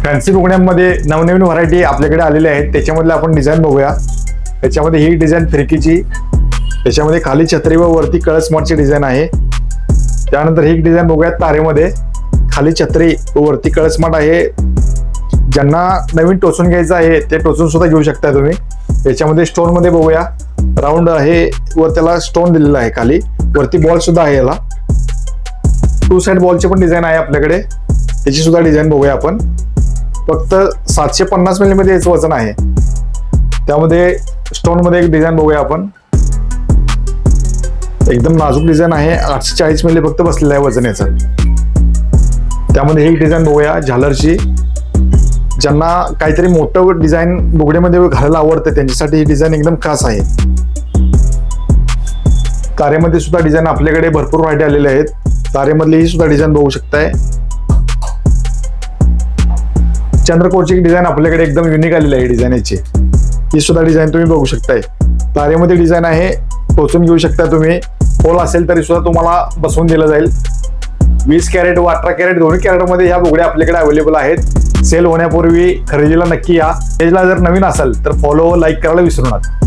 Fancy बुगड्यांमध्ये नवनवीन variety आपल्याकडे आलेल्या आहेत. त्याच्यामधले आपण डिझाईन बघूया. त्याच्यामध्ये ही डिझाईन फिरकीची, त्याच्यामध्ये खाली छत्री व वरती कळसमाटची डिझाईन आहे. त्यानंतर ही डिझाईन बघूया तारेमध्ये, खाली छत्री व वरती कळसमाट आहे. ज्यांना नवीन टोचून घ्यायचं आहे ते टोचून सुद्धा घेऊ शकता तुम्ही. याच्यामध्ये स्टोन मध्ये बघूया, राऊंड आहे व त्याला स्टोन दिलेला आहे. खाली वरती बॉल सुद्धा आहे. याला 2 साइड बॉलची पण डिझाईन आहे आपल्याकडे. त्याची सुद्धा डिझाईन बघूया आपण. फक्त 750 मिली मध्ये याचं वजन आहे. त्यामध्ये स्टोन मध्ये एक डिझाईन बघूया आपण. एकदम नाजूक डिझाईन आहे. 840 मिली फक्त बसलेलं आहे वजन याचं. त्यामध्ये ही डिझाईन बघूया झालरची. ज्यांना काहीतरी मोठं डिझाईन बुगडीमध्ये घालायला आवडतं त्यांच्यासाठी ही डिझाईन एकदम खास आहे. तारेमध्ये सुद्धा डिझाईन आपल्याकडे भरपूर व्हरायटी आलेले आहेत. तारेमधली ही सुद्धा डिझाईन बघू शकताय. चंद्रकोरची डिझाईन आपल्याकडे एकदम युनिक आलेली आहे डिझाईन याची. ही सुद्धा डिझाईन तुम्ही बघू शकताय. तारेमध्ये डिझाईन आहे, टोचून घेऊ शकता तुम्ही. होल असेल तरी सुद्धा तुम्हाला बसवून दिलं जाईल. 20 कॅरेट व 18 कॅरेट दोन्ही कॅरेटमध्ये ह्या बुगड्या आपल्याकडे अवेलेबल आहेत. सेल होण्यापूर्वी खरेदीला नक्की या. पेजला जर नवीन असेल तर फॉलो व लाईक करायला विसरू नका.